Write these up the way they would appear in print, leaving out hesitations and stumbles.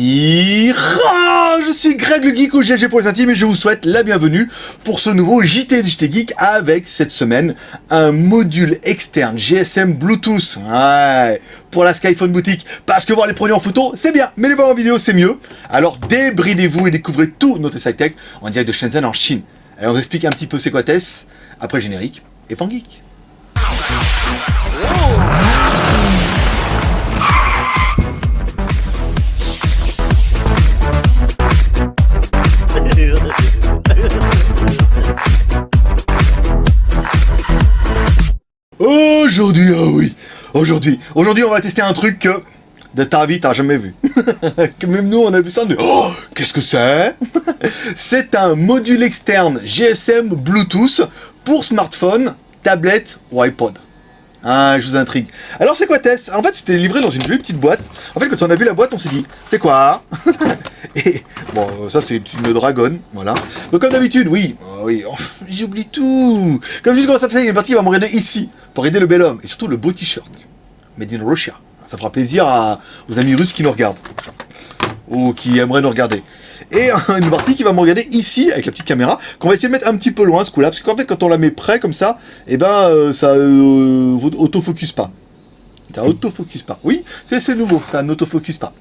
Je suis Greg le Geek au GG pour les intimes et je vous souhaite la bienvenue pour ce nouveau JT de JT Geek avec cette semaine un module externe GSM Bluetooth pour la Skyphone boutique, parce que voir les produits en photo c'est bien, mais les voir en vidéo c'est mieux. Alors débridez-vous et découvrez tout notre high-tech en direct de Shenzhen en Chine. Et on vous explique un petit peu c'est quoi TES, après générique et pan geek. Aujourd'hui, on va tester un truc que de ta vie t'as jamais vu. Que même nous on a vu ça, qu'est-ce que c'est? C'est un module externe GSM Bluetooth pour smartphone, tablette ou iPod. Je vous intrigue. Alors c'est quoi TES? En fait c'était livré dans une jolie petite boîte. En fait quand on a vu la boîte on s'est dit, c'est quoi? Et bon ça c'est une dragonne, voilà. Donc comme d'habitude, j'oublie tout. Comme je dis comment ça fait, il y a une partie qui va me regarder ici, pour aider le bel homme. Et surtout le beau t-shirt, made in Russia. Ça fera plaisir aux amis russes qui nous regardent. Ou qui aimeraient nous regarder. Et une partie qui va me regarder ici, avec la petite caméra, qu'on va essayer de mettre un petit peu loin ce coup-là, parce qu'en fait quand on la met près comme ça, ça autofocus pas. Ça autofocus pas. Oui, c'est nouveau, ça n'autofocus pas.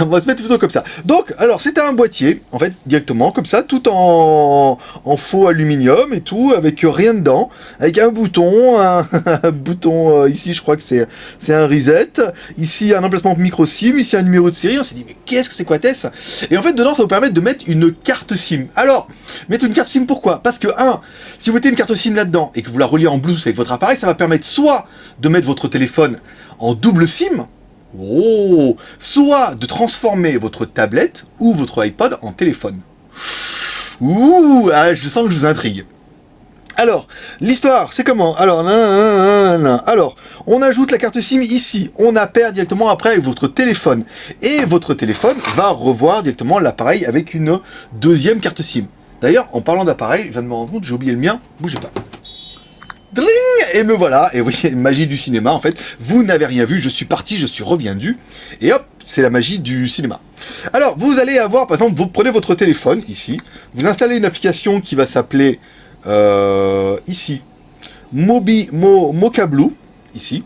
On va se mettre plutôt comme ça. Donc, alors, c'était un boîtier, en fait, directement, comme ça, tout en faux aluminium et tout, avec rien dedans, avec un bouton, un bouton ici, je crois que c'est un reset, ici un emplacement micro SIM, ici un numéro de série. On s'est dit, mais qu'est-ce que c'est quoi TES? Et en fait, dedans, ça vous permet de mettre une carte SIM. Alors, mettre une carte SIM, pourquoi? Parce que, si vous mettez une carte SIM là-dedans et que vous la reliez en Bluetooth avec votre appareil, ça va permettre soit de mettre votre téléphone en double SIM, soit de transformer votre tablette ou votre iPod en téléphone. Je sens que je vous intrigue. Alors, l'histoire, c'est comment? Alors, alors, on ajoute la carte SIM ici, on appare directement après avec votre téléphone, et votre téléphone va revoir directement l'appareil avec une deuxième carte SIM. D'ailleurs, en parlant d'appareil, je viens de me rendre compte, j'ai oublié le mien, bougez pas. Dring, et me voilà, et oui, magie du cinéma en fait, vous n'avez rien vu, je suis parti, je suis reviendu, et hop, c'est la magie du cinéma. Alors, vous allez avoir, par exemple, vous prenez votre téléphone, ici, vous installez une application qui va s'appeler, ici, Mocha Blue, ici.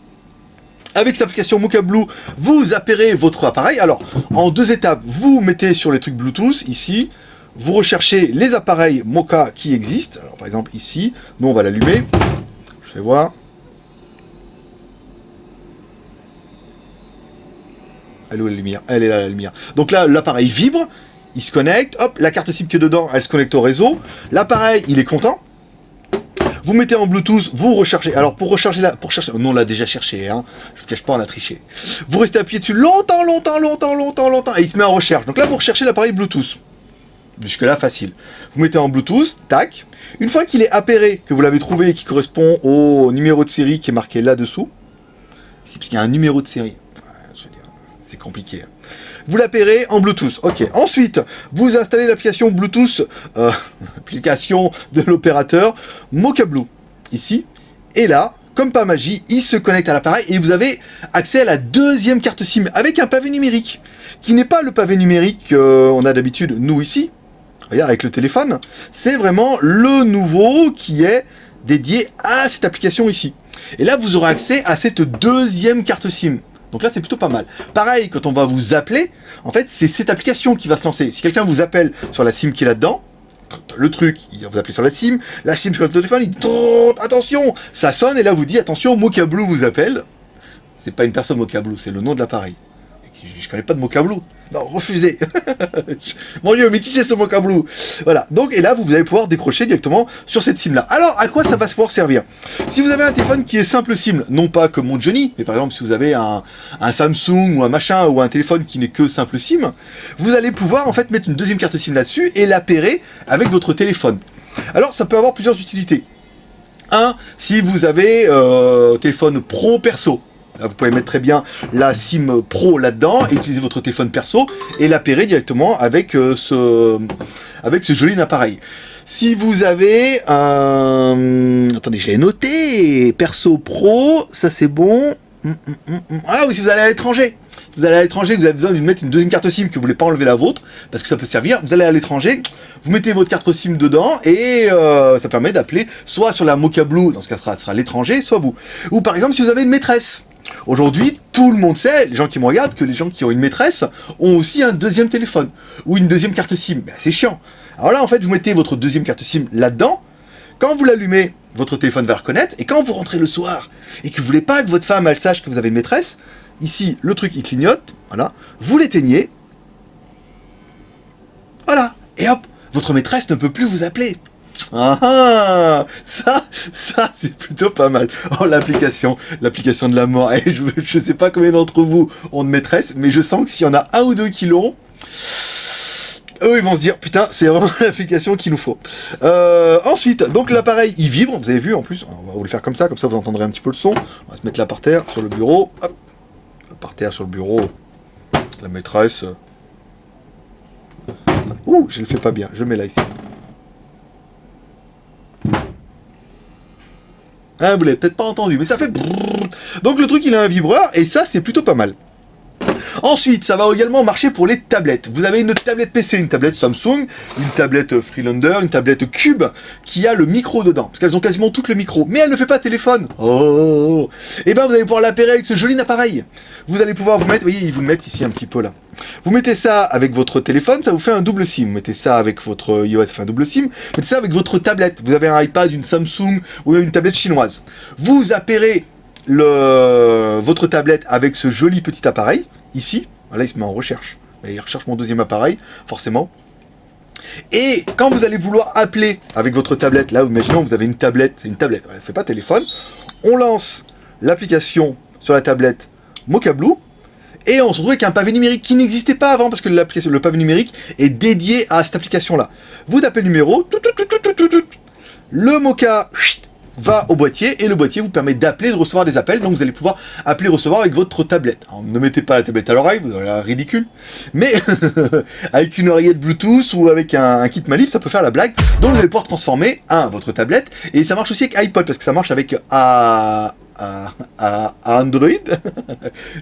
Avec cette application Mocha Blue, vous appairez votre appareil, alors, en deux étapes, vous mettez sur les trucs Bluetooth, ici, vous recherchez les appareils Mocha qui existent, alors par exemple ici, nous on va l'allumer, je vais voir. Elle est où la lumière? Elle est là la lumière. Donc là l'appareil vibre, il se connecte, hop, la carte SIM qui est dedans, elle se connecte au réseau, l'appareil il est content, vous mettez en Bluetooth, vous recherchez, alors pour recharger non on l'a déjà cherché, je vous cache pas on a triché, vous restez appuyé dessus longtemps, et il se met en recherche, donc là vous recherchez l'appareil Bluetooth. Jusque là facile. Vous mettez en Bluetooth, tac. Une fois qu'il est appairé, que vous l'avez trouvé et qui correspond au numéro de série qui est marqué là-dessous, ici, parce qu'il y a un numéro de série, je veux dire, c'est compliqué. Vous l'appairez en Bluetooth, ok. Ensuite, vous installez l'application Bluetooth, l'application de l'opérateur Mocha Blue, ici, et là, comme par magie, il se connecte à l'appareil et vous avez accès à la deuxième carte SIM avec un pavé numérique, qui n'est pas le pavé numérique qu'on a d'habitude, nous, ici, regarde, avec le téléphone, c'est vraiment le nouveau qui est dédié à cette application ici. Et là, vous aurez accès à cette deuxième carte SIM. Donc là, c'est plutôt pas mal. Pareil, quand on va vous appeler, en fait, c'est cette application qui va se lancer. Si quelqu'un vous appelle sur la SIM qui est là-dedans, le truc, il va vous appeler sur la SIM sur le téléphone, il dit attention, ça sonne, et là vous dit attention, Mocha Blue vous appelle. C'est pas une personne Mocha Blue, c'est le nom de l'appareil. Je connais pas de Mocha Blue. Non, refusez. Mon Dieu, mais qui c'est ce Mocha Blue? Voilà. Donc, et là, vous allez pouvoir décrocher directement sur cette SIM-là. Alors, à quoi ça va pouvoir servir? Si vous avez un téléphone qui est simple SIM, non pas comme mon Johnny, mais par exemple, si vous avez un Samsung ou un machin, ou un téléphone qui n'est que simple SIM, vous allez pouvoir, en fait, mettre une deuxième carte SIM là-dessus et l'appairer avec votre téléphone. Alors, ça peut avoir plusieurs utilités. Si vous avez téléphone pro perso. Là, vous pouvez mettre très bien la SIM Pro là-dedans, et utiliser votre téléphone perso et l'appairer directement avec ce joli appareil. Si vous avez un... Attendez, je l'ai noté. Perso Pro, ça c'est bon. Ah oui, si vous allez à l'étranger. vous allez à l'étranger, vous avez besoin de mettre une deuxième carte SIM que vous voulez pas enlever la vôtre, parce que ça peut servir, vous allez à l'étranger, vous mettez votre carte SIM dedans, et ça permet d'appeler soit sur la Mocha Blue, dans ce cas ça sera l'étranger, soit vous. Ou par exemple si vous avez une maîtresse. Aujourd'hui, tout le monde sait, les gens qui me regardent, que les gens qui ont une maîtresse ont aussi un deuxième téléphone, ou une deuxième carte SIM. Ben, c'est chiant. Alors là, en fait, vous mettez votre deuxième carte SIM là-dedans, quand vous l'allumez, votre téléphone va le reconnaître, et quand vous rentrez le soir, et que vous voulez pas que votre femme, elle sache que vous avez une maîtresse, ici, le truc, il clignote, voilà, vous l'éteignez, voilà, et hop, votre maîtresse ne peut plus vous appeler. Ah, ça c'est plutôt pas mal. Oh, l'application de la mort. Et je sais pas combien d'entre vous ont de maîtresse, mais je sens que s'il y en a un ou deux qui l'ont, eux ils vont se dire putain, c'est vraiment l'application qu'il nous faut. Ensuite, donc l'appareil il vibre, vous avez vu en plus, on va vous le faire comme ça vous entendrez un petit peu le son. On va se mettre là par terre sur le bureau, hop, par terre sur le bureau, la maîtresse. Ouh, je le fais pas bien, je mets là ici. Hein, vous l'avez peut-être pas entendu, mais ça fait brrr. Donc le truc il a un vibreur, et ça c'est plutôt pas mal. Ensuite, ça va également marcher pour les tablettes. Vous avez une tablette PC, une tablette Samsung, une tablette Freelander, une tablette Cube, qui a le micro dedans, parce qu'elles ont quasiment toutes le micro, mais elle ne fait pas téléphone. Oh. Et ben vous allez pouvoir l'appairer avec ce joli appareil. Vous allez pouvoir vous mettre, vous voyez, ils vous le mettent ici un petit peu là. Vous mettez ça avec votre téléphone, ça vous fait un double SIM. Vous mettez ça avec votre iOS, ça fait un double SIM. Vous mettez ça avec votre tablette. Vous avez un iPad, une Samsung ou une tablette chinoise. Vous appairez votre tablette avec ce joli petit appareil, ici. Là, il se met en recherche. Il recherche mon deuxième appareil, forcément. Et quand vous allez vouloir appeler avec votre tablette, là, imaginons que vous avez une tablette, c'est une tablette, ça ne fait pas téléphone. On lance l'application sur la tablette Mocha Blue. Et on se retrouve avec un pavé numérique qui n'existait pas avant, parce que le pavé numérique est dédié à cette application-là. Vous tapez le numéro, le Mocha va au boîtier, et le boîtier vous permet d'appeler, de recevoir des appels, donc vous allez pouvoir appeler, recevoir avec votre tablette. Alors, ne mettez pas la tablette à l'oreille, vous aurez l'air ridicule, mais avec une oreillette Bluetooth ou avec un kit Malib, ça peut faire la blague, donc vous allez pouvoir transformer votre tablette, et ça marche aussi avec iPod, parce que ça marche avec Android.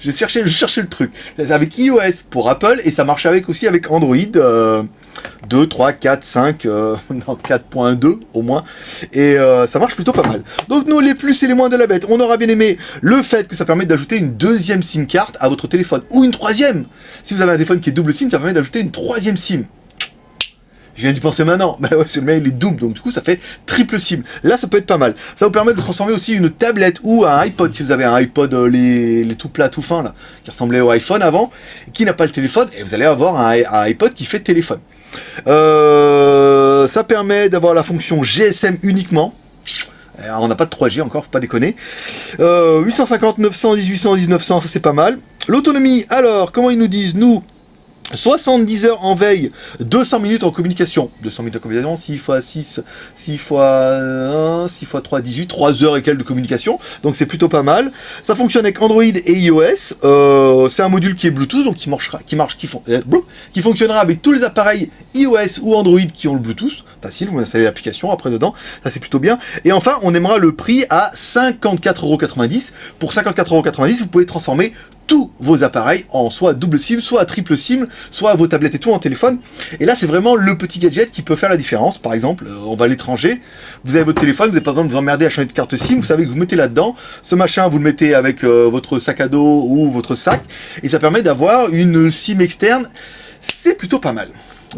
je cherchais le truc. Avec iOS pour Apple, et ça marche aussi avec Android 2, 3, 4, 5, non, 4.2 au moins. Et ça marche plutôt pas mal. Donc nous, les plus et les moins de la bête, on aura bien aimé le fait que ça permet d'ajouter une deuxième SIM card à votre téléphone, ou une troisième. Si vous avez un téléphone qui est double SIM, ça permet d'ajouter une troisième SIM. Je viens d'y penser maintenant. Bah ouais, le mail est double, donc du coup ça fait triple SIM. Là ça peut être pas mal. Ça vous permet de transformer aussi une tablette ou un iPod, si vous avez un iPod les tout plats, tout fins là, qui ressemblait au iPhone avant, qui n'a pas le téléphone, et vous allez avoir un iPod qui fait téléphone. Ça permet d'avoir la fonction GSM uniquement. Alors, on n'a pas de 3G encore, faut pas déconner. 850, 900, 1800, 1900, ça c'est pas mal. L'autonomie, alors, comment ils nous disent, nous 70 heures en veille, 200 minutes en communication. 200 minutes en communication, 6 x 6, 6 x 1, 6 x 3, 18, 3 heures et quelques de communication. Donc c'est plutôt pas mal. Ça fonctionne avec Android et iOS. C'est un module qui est Bluetooth, donc qui fonctionnera avec tous les appareils iOS ou Android qui ont le Bluetooth. Facile, vous installez l'application après dedans. Ça c'est plutôt bien. Et enfin, on aimera le prix à 54,90 €. Pour 54,90 €, vous pouvez transformer tous vos appareils en soit double SIM, soit triple SIM, soit vos tablettes et tout en téléphone. Et là, c'est vraiment le petit gadget qui peut faire la différence. Par exemple, on va à l'étranger, vous avez votre téléphone, vous n'avez pas besoin de vous emmerder à changer de carte SIM, vous savez que vous mettez là-dedans, ce machin, vous le mettez avec votre sac à dos ou votre sac, et ça permet d'avoir une SIM externe. C'est plutôt pas mal.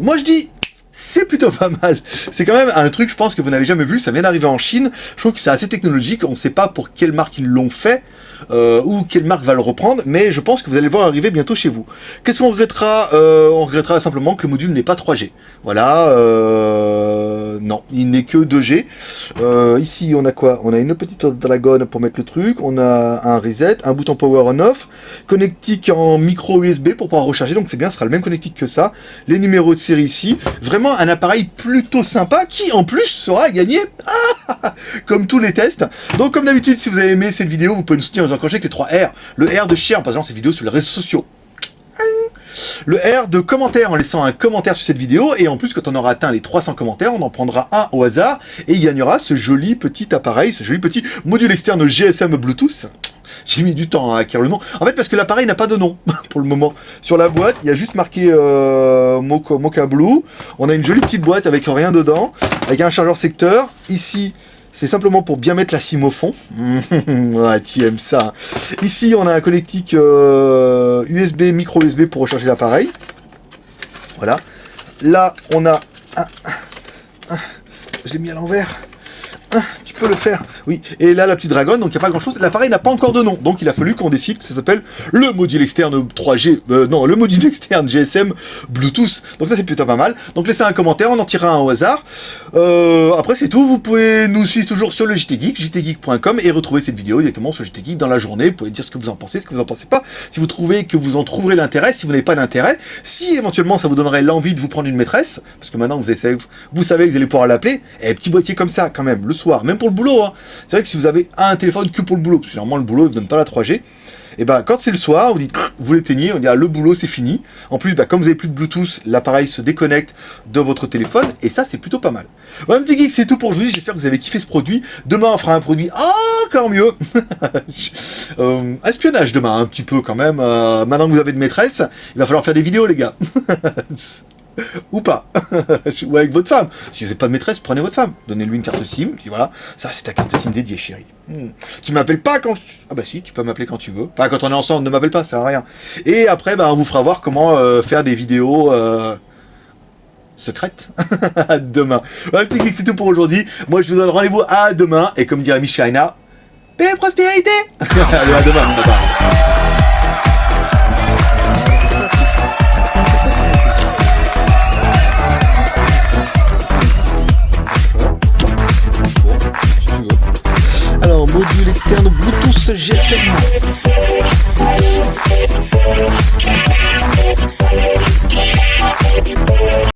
Moi, je dis... c'est plutôt pas mal. C'est quand même un truc, je pense, que vous n'avez jamais vu. Ça vient d'arriver en Chine. Je trouve que c'est assez technologique. On ne sait pas pour quelle marque ils l'ont fait. Ou quelle marque va le reprendre, mais je pense que vous allez le voir arriver bientôt chez vous. Qu'est-ce qu'on regrettera? On regrettera simplement que le module n'est pas 3G. Voilà, non, il n'est que 2G. Ici, on a quoi? On a une petite dragonne pour mettre le truc, on a un reset, un bouton power on-off, connectique en micro USB pour pouvoir recharger, donc c'est bien, ce sera le même connectique que ça. Les numéros de série ici, vraiment un appareil plutôt sympa, qui en plus sera gagné, comme tous les tests. Donc comme d'habitude, si vous avez aimé cette vidéo, vous pouvez nous soutenir en encourager avec les 3 R. Le R de share en partageant cette vidéo sur les réseaux sociaux. Le R de commentaire en laissant un commentaire sur cette vidéo, et en plus quand on aura atteint les 300 commentaires, on en prendra un au hasard, et il gagnera ce joli petit appareil, ce joli petit module externe GSM Bluetooth. j'ai mis du temps à acquérir le nom. En fait, parce que l'appareil n'a pas de nom, pour le moment. Sur la boîte, il y a juste marqué Mocha Blue. On a une jolie petite boîte avec rien dedans, avec un chargeur secteur. Ici, c'est simplement pour bien mettre la SIM au fond. Ouais, tu aimes ça. Ici, on a un connectique USB, micro USB pour recharger l'appareil. Voilà. Là, on a je l'ai mis à l'envers. Tu peux le faire, oui. Et là, la petite dragonne, donc il n'y a pas grand-chose. L'appareil n'a pas encore de nom, donc il a fallu qu'on décide que ça s'appelle le module externe 3G, non, le module externe GSM Bluetooth. Donc ça, c'est plutôt pas mal. Donc laissez un commentaire, on en tirera un au hasard. Après, c'est tout. Vous pouvez nous suivre toujours sur le JT Geek, jtgeek.com, et retrouver cette vidéo directement sur JT Geek dans la journée. Vous pouvez dire ce que vous en pensez, ce que vous en pensez pas. Si vous trouvez que vous en trouverez l'intérêt, si vous n'avez pas d'intérêt, si éventuellement ça vous donnerait l'envie de vous prendre une maîtresse, parce que maintenant vous savez que vous allez pouvoir l'appeler, et petit boîtier comme ça, quand même, le soir, même pour le boulot, hein. C'est vrai que si vous avez un téléphone que pour le boulot, parce que généralement le boulot ne donne pas la 3G, et ben quand c'est le soir, vous dites, vous l'éteignez, on dit, ah, le boulot c'est fini. En plus, comme vous avez plus de Bluetooth, l'appareil se déconnecte de votre téléphone, et ça c'est plutôt pas mal. Voilà, petit geek, c'est tout pour aujourd'hui, j'espère que vous avez kiffé ce produit. Demain on fera un produit encore mieux. Espionnage demain, un petit peu quand même. Maintenant que vous avez de maîtresse, il va falloir faire des vidéos les gars. Ou pas. Ou avec votre femme. Si vous n'avez pas de maîtresse, prenez votre femme. Donnez-lui une carte SIM. Puis voilà, ça c'est ta carte SIM dédiée, chérie. Tu m'appelles pas quand... Ah bah si, tu peux m'appeler quand tu veux. Enfin, quand on est ensemble, ne m'appelle pas, ça sert à rien. Et après, on vous fera voir comment faire des vidéos... secrètes. À demain. Voilà, petit geek, c'est tout pour aujourd'hui. Moi, je vous donne rendez-vous à demain. Et comme dirait Michaina, paix et prospérité. Allez, à demain. Bye bye. Alors, module externe Bluetooth GSM.